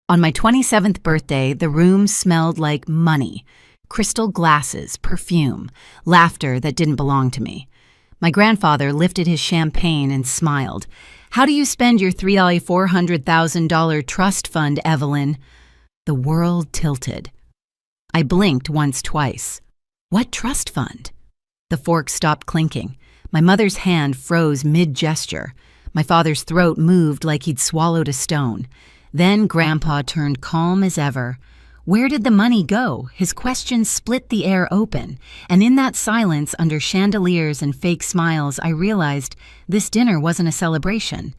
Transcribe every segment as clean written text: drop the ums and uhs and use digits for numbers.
On my 27th birthday, the room smelled like money. Crystal glasses, perfume, laughter that didn't belong to me. My grandfather lifted his champagne and smiled. "How do you spend your $400,000 trust fund, Evelyn?" The world tilted. I blinked once, twice. What trust fund? The fork stopped clinking. My mother's hand froze mid-gesture. My father's throat moved like he'd swallowed a stone. Then Grandpa turned calm as ever. Where did the money go? His question split the air open, and in that silence, under chandeliers and fake smiles, I realized this dinner wasn't a celebration.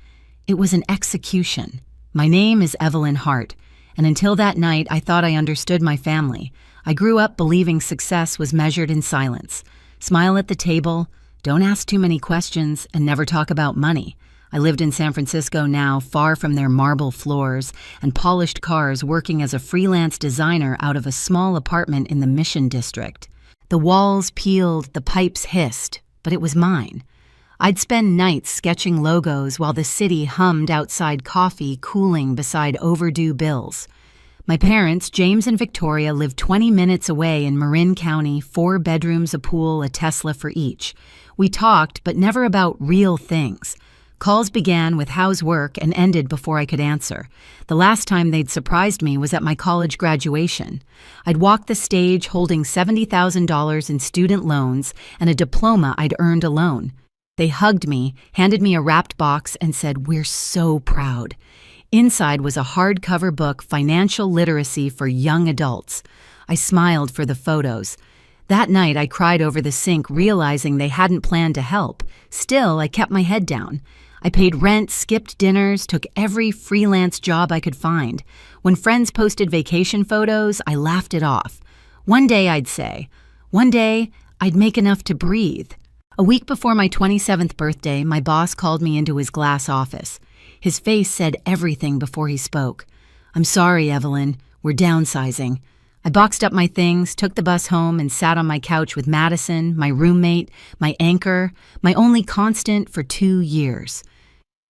It was an execution. My name is Evelyn Hart, and until that night, I thought I understood my family. I grew up believing success was measured in silence. Smile at the table, don't ask too many questions, and never talk about money. I lived in San Francisco now, far from their marble floors and polished cars, working as a freelance designer out of a small apartment in the Mission District. The walls peeled, the pipes hissed, but it was mine. I'd spend nights sketching logos while the city hummed outside coffee cooling beside overdue bills. My parents, James and Victoria, lived 20 minutes away in Marin County, 4 bedrooms, a pool, a Tesla for each. We talked, but never about real things. Calls began with "how's work" and ended before I could answer. The last time they'd surprised me was at my college graduation. I'd walked the stage holding $70,000 in student loans and a diploma I'd earned alone. They hugged me, handed me a wrapped box, and said, "We're so proud." Inside was a hardcover book, Financial Literacy for Young Adults. I smiled for the photos. That night I cried over the sink, realizing they hadn't planned to help. Still, I kept my head down. I paid rent, skipped dinners, took every freelance job I could find. When friends posted vacation photos, I laughed it off. One day I'd say, one day I'd make enough to breathe. A week before my 27th birthday, my boss called me into his glass office. His face said everything before he spoke. "I'm sorry, Evelyn, we're downsizing." I boxed up my things, took the bus home, and sat on my couch with Madison, my roommate, my anchor, my only constant for 2 years.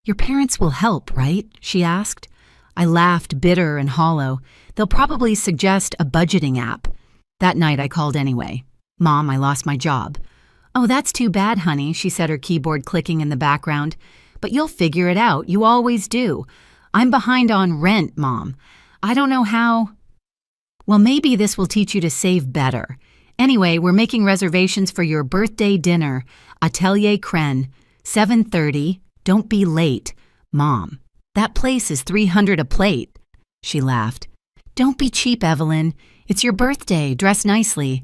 "Your parents will help, right?" she asked. I laughed, bitter and hollow. "They'll probably suggest a budgeting app." That night I called anyway. "Mom, I lost my job." "Oh, that's too bad, honey," she said, her keyboard clicking in the background. "But you'll figure it out. You always do." "I'm behind on rent, Mom. I don't know how." "Well, maybe this will teach you to save better. Anyway, we're making reservations for your birthday dinner, Atelier Cren, 7:30. Don't be late. Mom, that place is $300 a plate." She laughed. "Don't be cheap, Evelyn. It's your birthday. Dress nicely."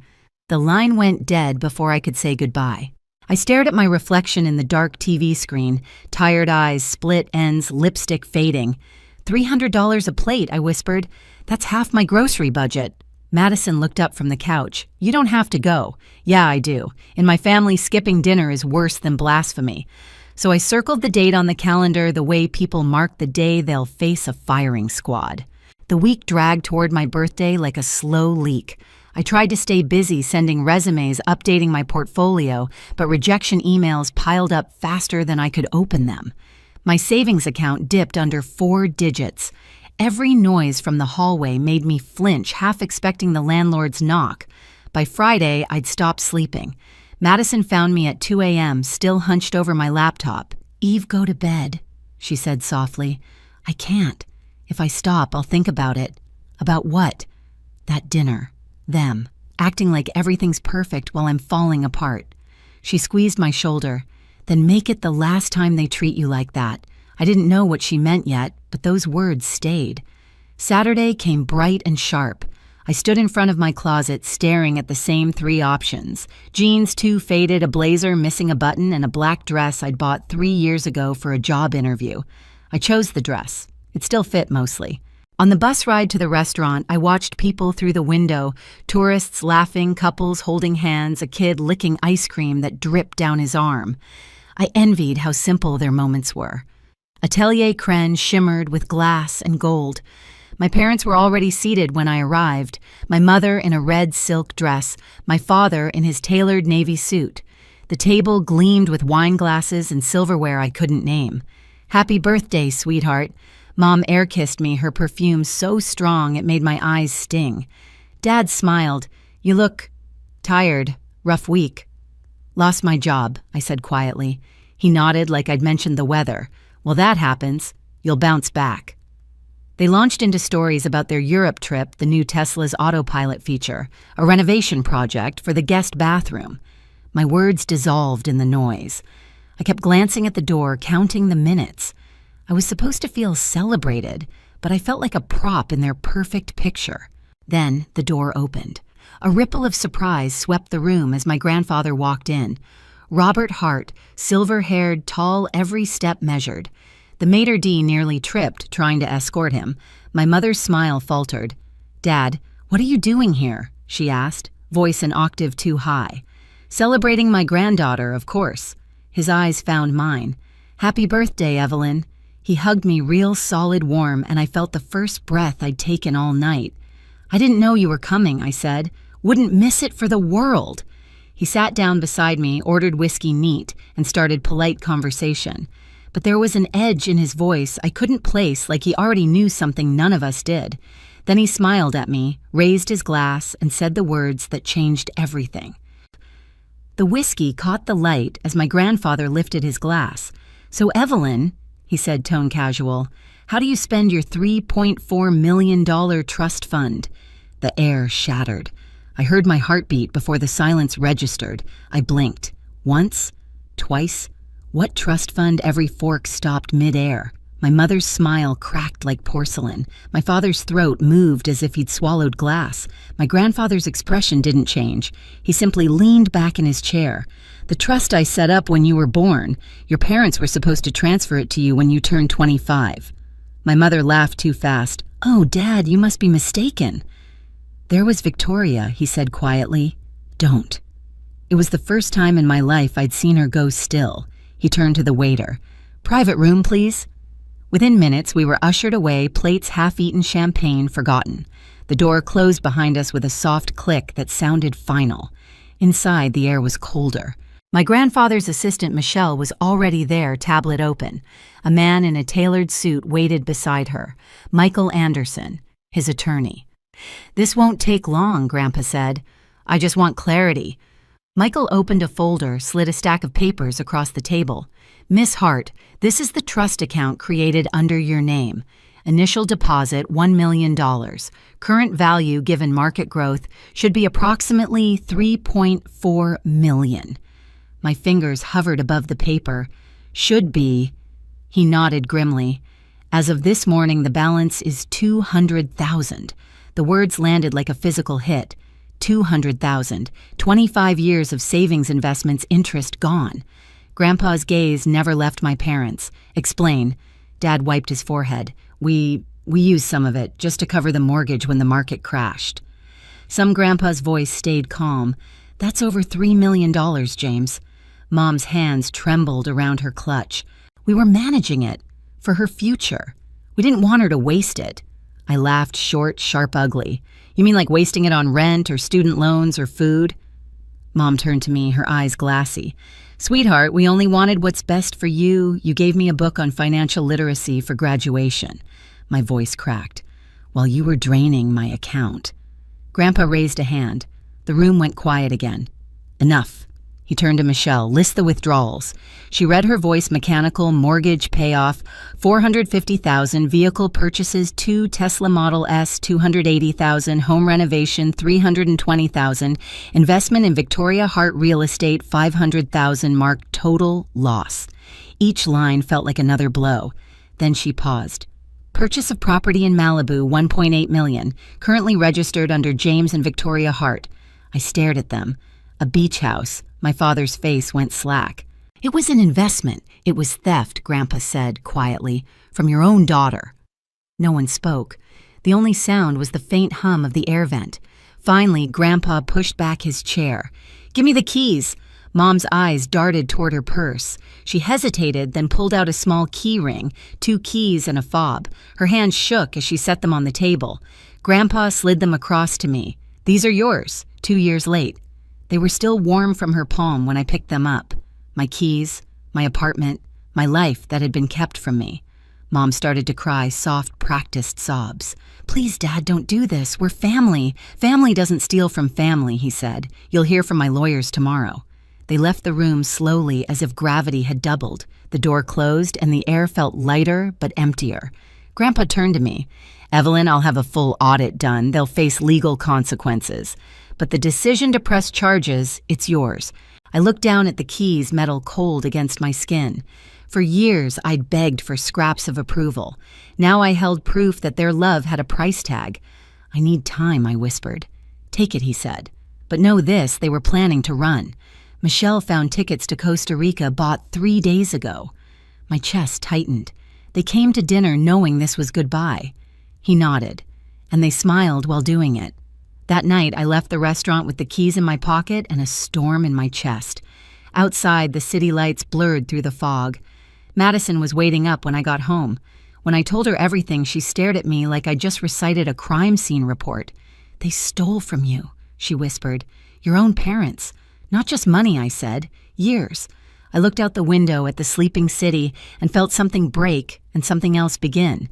The line went dead before I could say goodbye. I stared at my reflection in the dark TV screen, tired eyes, split ends, lipstick fading. $300 a plate, I whispered. "That's half my grocery budget." Madison looked up from the couch. "You don't have to go." "Yeah, I do. In my family, skipping dinner is worse than blasphemy." So I circled the date on the calendar the way people mark the day they'll face a firing squad. The week dragged toward my birthday like a slow leak. I tried to stay busy sending resumes, updating my portfolio, but rejection emails piled up faster than I could open them. My savings account dipped under 4 digits. Every noise from the hallway made me flinch, half expecting the landlord's knock. By Friday, I'd stopped sleeping. Madison found me at 2 a.m., still hunched over my laptop. "Eve, go to bed," she said softly. "I can't. If I stop, I'll think about it." "About what?" "That dinner. Them. Acting like everything's perfect while I'm falling apart." She squeezed my shoulder. "Then make it the last time they treat you like that." I didn't know what she meant yet, but those words stayed. Saturday came bright and sharp. I stood in front of my closet staring at the same 3 options. Jeans too faded, a blazer missing a button, and a black dress I'd bought 3 years ago for a job interview. I chose the dress. It still fit mostly. On the bus ride to the restaurant, I watched people through the window, tourists laughing, couples holding hands, a kid licking ice cream that dripped down his arm. I envied how simple their moments were. Atelier Cren shimmered with glass and gold. My parents were already seated when I arrived, my mother in a red silk dress, my father in his tailored navy suit. The table gleamed with wine glasses and silverware I couldn't name. "Happy birthday, sweetheart." Mom air-kissed me, her perfume so strong it made my eyes sting. Dad smiled. "You look tired. Rough week." "Lost my job," I said quietly. He nodded like I'd mentioned the weather. "Well, that happens. You'll bounce back." They launched into stories about their Europe trip, the new Tesla's autopilot feature, a renovation project for the guest bathroom. My words dissolved in the noise. I kept glancing at the door, counting the minutes. I was supposed to feel celebrated, but I felt like a prop in their perfect picture. Then the door opened. A ripple of surprise swept the room as my grandfather walked in. Robert Hart, silver-haired, tall, every step measured. The maitre d' nearly tripped, trying to escort him. My mother's smile faltered. "Dad, what are you doing here?" she asked, voice an octave too high. "Celebrating my granddaughter, of course." His eyes found mine. "Happy birthday, Evelyn." He hugged me real solid warm, and I felt the first breath I'd taken all night. "I didn't know you were coming," I said. "Wouldn't miss it for the world." He sat down beside me, ordered whiskey neat, and started polite conversation. But there was an edge in his voice I couldn't place, like he already knew something none of us did. Then he smiled at me, raised his glass, and said the words that changed everything. The whiskey caught the light as my grandfather lifted his glass. "So, Evelyn," he said tone casual, "how do you spend your $3.4 million trust fund?" The air shattered. I heard my heartbeat before the silence registered. I blinked. Once? Twice? What trust fund? Every fork stopped mid-air. My mother's smile cracked like porcelain. My father's throat moved as if he'd swallowed glass. My grandfather's expression didn't change. He simply leaned back in his chair. "The trust I set up when you were born. Your parents were supposed to transfer it to you when you turned 25. My mother laughed too fast. "Oh, Dad, you must be mistaken." "There was Victoria," he said quietly. "Don't." It was the first time in my life I'd seen her go still. He turned to the waiter. "Private room, please." Within minutes, we were ushered away, plates half-eaten, champagne forgotten. The door closed behind us with a soft click that sounded final. Inside, the air was colder. My grandfather's assistant, Michelle, was already there, tablet open. A man in a tailored suit waited beside her. Michael Anderson, his attorney. "This won't take long," Grandpa said. "I just want clarity." Michael opened a folder, slid a stack of papers across the table. "Miss Hart, this is the trust account created under your name. Initial deposit, $1 million. Current value given market growth should be approximately $3.4 million. My fingers hovered above the paper. "Should be." He nodded grimly. "As of this morning, the balance is $200,000. The words landed like a physical hit. $200,000. 25 years of savings investments, interest gone. Grandpa's gaze never left my parents. "Explain." Dad wiped his forehead. We used some of it, just to cover the mortgage when the market crashed." Grandpa's voice stayed calm. "That's over $3 million, James." Mom's hands trembled around her clutch. "We were managing it. For her future. We didn't want her to waste it." I laughed short, sharp, ugly. "You mean like wasting it on rent or student loans or food?" Mom turned to me, her eyes glassy. "Sweetheart, we only wanted what's best for you. You gave me a book on financial literacy for graduation." My voice cracked. "While you were draining my account." Grandpa raised a hand. The room went quiet again. "Enough." He turned to Michelle. "List the withdrawals." She read, her voice mechanical. "Mortgage payoff, $450,000. Vehicle purchases, 2 Tesla Model S, $280,000. Home renovation, $320,000. Investment in Victoria Hart Real Estate, $500,000. Marked total loss." Each line felt like another blow. Then she paused. "Purchase of property in Malibu, $1.8 million. Currently registered under James and Victoria Hart." I stared at them. "A beach house." My father's face went slack. "It was an investment. It was theft," Grandpa said quietly, "from your own daughter." No one spoke. The only sound was the faint hum of the air vent. Finally, Grandpa pushed back his chair. "Give me the keys." Mom's eyes darted toward her purse. She hesitated, then pulled out a small key ring, 2 keys and a fob. Her hands shook as she set them on the table. Grandpa slid them across to me. "These are yours, 2 years late." They were still warm from her palm when I picked them up. My keys, my apartment, my life that had been kept from me. Mom started to cry soft, practiced sobs. "Please, Dad, don't do this. We're family. Family doesn't steal from family," he said. "You'll hear from my lawyers tomorrow." They left the room slowly as if gravity had doubled. The door closed and the air felt lighter but emptier. Grandpa turned to me. "Evelyn, I'll have a full audit done. They'll face legal consequences. But the decision to press charges, it's yours." I looked down at the keys, metal cold against my skin. For years, I'd begged for scraps of approval. Now I held proof that their love had a price tag. "I need time," I whispered. "Take it," he said. But know this, they were planning to run. Michelle found tickets to Costa Rica bought 3 days ago. My chest tightened. They came to dinner knowing this was goodbye. He nodded, and they smiled while doing it. That night, I left the restaurant with the keys in my pocket and a storm in my chest. Outside, the city lights blurred through the fog. Madison was waiting up when I got home. When I told her everything, she stared at me like I just recited a crime scene report. "They stole from you," she whispered. "Your own parents. Not just money," I said. "Years." I looked out the window at the sleeping city and felt something break and something else begin.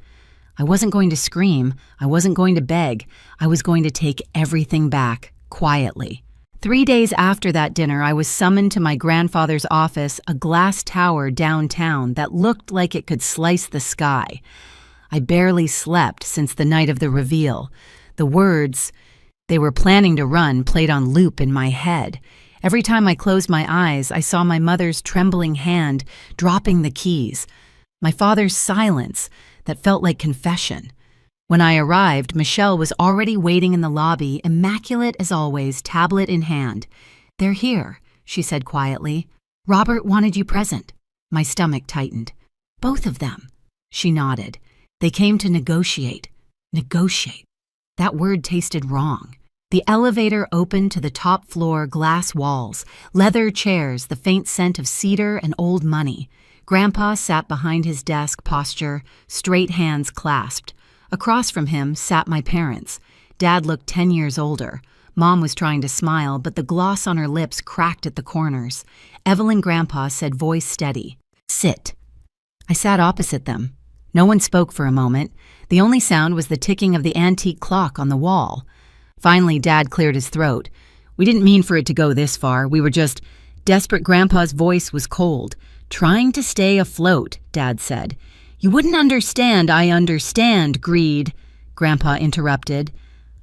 I wasn't going to scream. I wasn't going to beg. I was going to take everything back, quietly. 3 days after that dinner, I was summoned to my grandfather's office, a glass tower downtown that looked like it could slice the sky. I barely slept since the night of the reveal. The words, "They were planning to run," played on loop in my head. Every time I closed my eyes, I saw my mother's trembling hand dropping the keys. My father's silence that felt like confession. When I arrived, Michelle was already waiting in the lobby, immaculate as always, tablet in hand. "They're here," she said quietly. "Robert wanted you present." My stomach tightened. "Both of them." She nodded. "They came to negotiate." Negotiate. That word tasted wrong. The elevator opened to the top floor, glass walls, leather chairs, the faint scent of cedar and old money. Grandpa sat behind his desk, posture, straight hands clasped. Across from him sat my parents. Dad looked 10 years older. Mom was trying to smile, but the gloss on her lips cracked at the corners. Evelyn Grandpa said, voice steady, "Sit." I sat opposite them. No one spoke for a moment. The only sound was the ticking of the antique clock on the wall. Finally, Dad cleared his throat. "We didn't mean for it to go this far. We were just..." Desperate Grandpa's voice was cold. "Trying to stay afloat," Dad said. "You wouldn't understand. I understand, greed," Grandpa interrupted.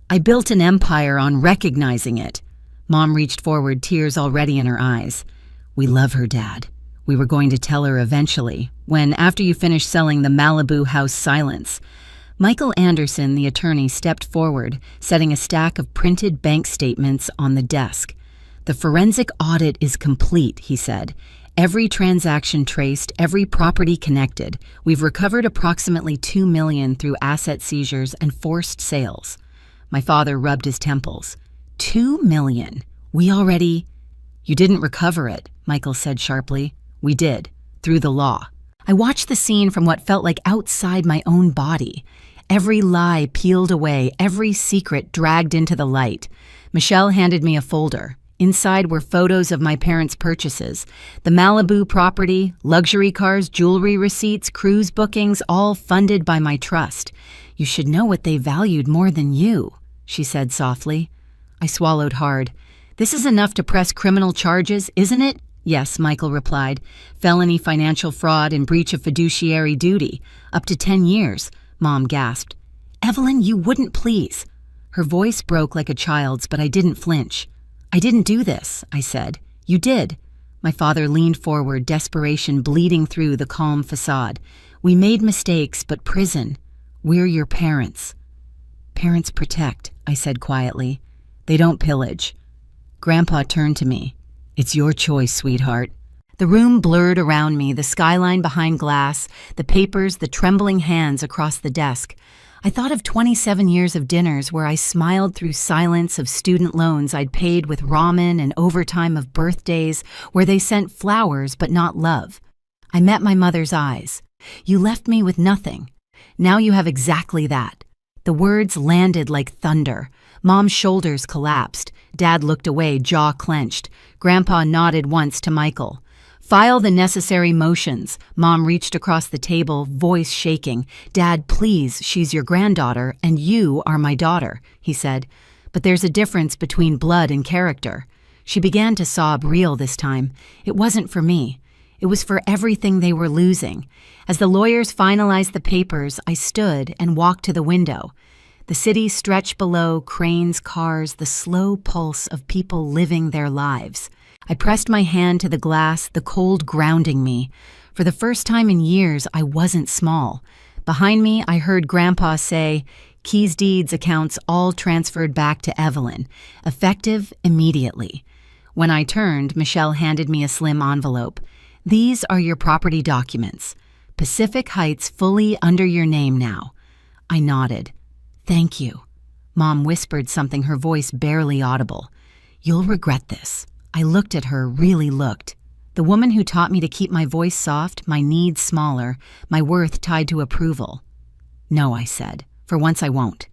"I built an empire on recognizing it." Mom reached forward, tears already in her eyes. "We love her, Dad. We were going to tell her eventually, when, after you finish selling the Malibu house, silence." Michael Anderson, the attorney, stepped forward, setting a stack of printed bank statements on the desk. "The forensic audit is complete," he said. "Every transaction traced, every property connected. We've recovered approximately $2 million through asset seizures and forced sales." My father rubbed his temples. $2 million? We already... "You didn't recover it," Michael said sharply. "We did, through the law." I watched the scene from what felt like outside my own body. Every lie peeled away, every secret dragged into the light. Michelle handed me a folder. Inside were photos of my parents' purchases. The Malibu property, luxury cars, jewelry receipts, cruise bookings, all funded by my trust. "You should know what they valued more than you," she said softly. I swallowed hard. "This is enough to press criminal charges, isn't it?" "Yes," Michael replied. "Felony financial fraud and breach of fiduciary duty. Up to 10 years. Mom gasped. "Evelyn, you wouldn't please." Her voice broke like a child's, but I didn't flinch. "I didn't do this," I said. "You did." My father leaned forward, desperation bleeding through the calm facade. "We made mistakes, but prison. We're your parents." "Parents protect," I said quietly. "They don't pillage." Grandpa turned to me. "It's your choice, sweetheart." The room blurred around me, the skyline behind glass, the papers, the trembling hands across the desk. I thought of 27 years of dinners where I smiled through silence, of student loans I'd paid with ramen and overtime, of birthdays where they sent flowers but not love. I met my mother's eyes. "You left me with nothing. Now you have exactly that." The words landed like thunder. Mom's shoulders collapsed. Dad looked away, jaw clenched. Grandpa nodded once to Michael. File the necessary motions. Mom reached across the table, voice shaking. Dad, please, she's your granddaughter, and you are my daughter, he said. But there's a difference between blood and character. She began to sob real this time. It wasn't for me. It was for everything they were losing. As the lawyers finalized the papers, I stood and walked to the window. The city stretched below, cranes, cars, the slow pulse of people living their lives. I pressed my hand to the glass, the cold grounding me. For the first time in years, I wasn't small. Behind me, I heard Grandpa say, "Keys, deeds, accounts all transferred back to Evelyn, effective immediately." When I turned, Michelle handed me a slim envelope. "These are your property documents. Pacific Heights fully under your name now." I nodded. "Thank you." Mom whispered something, her voice barely audible. "You'll regret this." I looked at her, really looked. The woman who taught me to keep my voice soft, my needs smaller, my worth tied to approval. "No," I said. "For once I won't."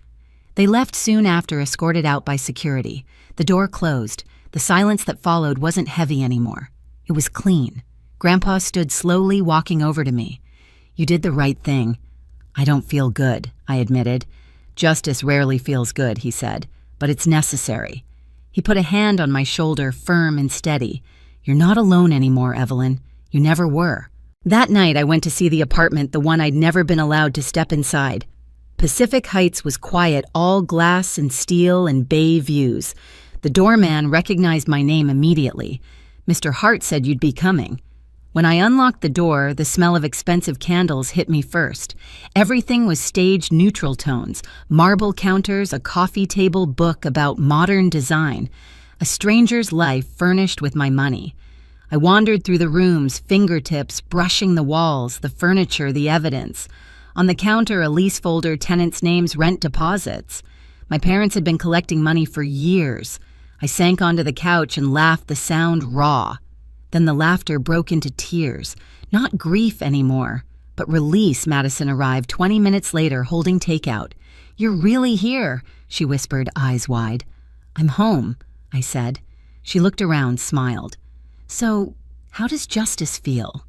They left soon after, escorted out by security. The door closed. The silence that followed wasn't heavy anymore. It was clean. Grandpa stood slowly, walking over to me. "You did the right thing." "I don't feel good," I admitted. "Justice rarely feels good," he said, "but it's necessary." He put a hand on my shoulder, firm and steady. "You're not alone anymore, Evelyn. You never were." That night, I went to see the apartment, the one I'd never been allowed to step inside. Pacific Heights was quiet, all glass and steel and bay views. The doorman recognized my name immediately. "Mr. Hart said you'd be coming." When I unlocked the door, the smell of expensive candles hit me first. Everything was staged neutral tones, marble counters, a coffee table book about modern design, a stranger's life furnished with my money. I wandered through the rooms, fingertips brushing the walls, the furniture, the evidence. On the counter, a lease folder, tenants' names, rent deposits. My parents had been collecting money for years. I sank onto the couch and laughed, the sound raw. Then the laughter broke into tears. Not grief anymore, but release. Madison arrived 20 minutes later, holding takeout. "You're really here," she whispered, eyes wide. "I'm home," I said. She looked around, smiled. "So, how does justice feel?"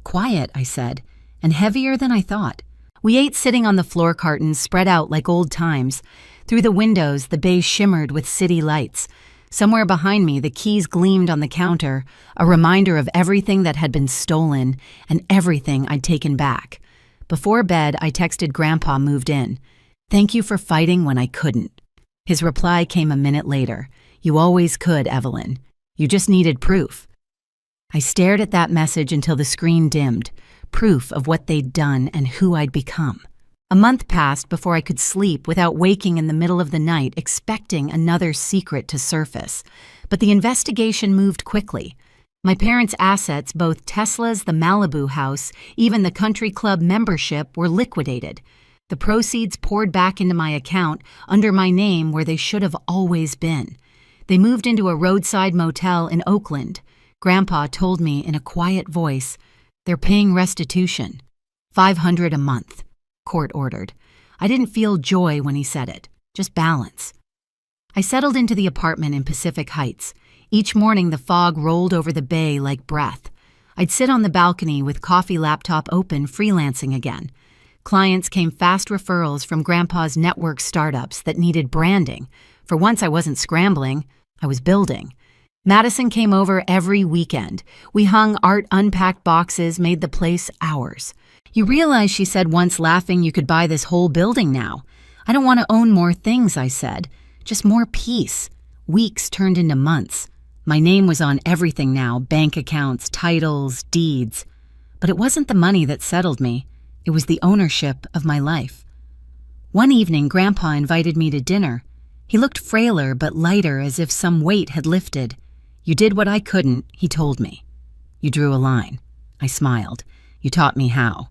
"Quiet," I said, "and heavier than I thought." We ate sitting on the floor cartons, spread out like old times. Through the windows, the bay shimmered with city lights. Somewhere behind me, the keys gleamed on the counter, a reminder of everything that had been stolen and everything I'd taken back. Before bed, I texted Grandpa, moved in. "Thank you for fighting when I couldn't." His reply came a minute later. "You always could, Evelyn. You just needed proof." I stared at that message until the screen dimmed, proof of what they'd done and who I'd become. A month passed before I could sleep without waking in the middle of the night expecting another secret to surface. But the investigation moved quickly. My parents' assets, both Tesla's, the Malibu house, even the country club membership, were liquidated. The proceeds poured back into my account under my name where they should have always been. They moved into a roadside motel in Oakland. Grandpa told me in a quiet voice, "They're paying restitution. $500 a month." Court ordered. I didn't feel joy when he said it, just balance. I settled into the apartment in Pacific Heights. Each morning the fog rolled over the bay like breath. I'd sit on the balcony with coffee laptop open, freelancing again. Clients came, fast referrals from Grandpa's network startups that needed branding. For once I wasn't scrambling, I was building. Madison came over every weekend. We hung art, unpacked boxes, made the place ours. "You realize," she said once, laughing, "you could buy this whole building now." "I don't want to own more things," I said. "Just more peace." Weeks turned into months. My name was on everything now, bank accounts, titles, deeds. But it wasn't the money that settled me. It was the ownership of my life. One evening, Grandpa invited me to dinner. He looked frailer but lighter, as if some weight had lifted. "You did what I couldn't," he told me. "You drew a line." I smiled. "You taught me how."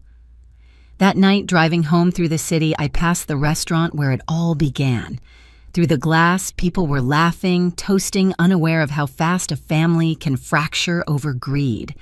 That night, driving home through the city, I passed the restaurant where it all began. Through the glass, people were laughing, toasting, unaware of how fast a family can fracture over greed.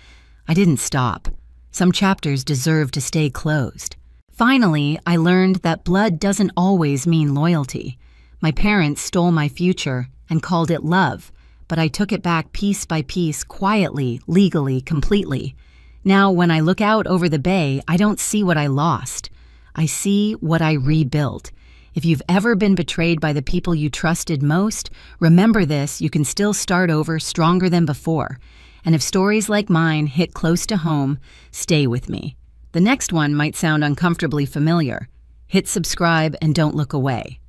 I didn't stop. Some chapters deserved to stay closed. Finally, I learned that blood doesn't always mean loyalty. My parents stole my future and called it love, but I took it back piece by piece, quietly, legally, completely. Now, when I look out over the bay, I don't see what I lost. I see what I rebuilt. If you've ever been betrayed by the people you trusted most, remember this: you can still start over stronger than before. And if stories like mine hit close to home, stay with me. The next one might sound uncomfortably familiar. Hit subscribe and don't look away.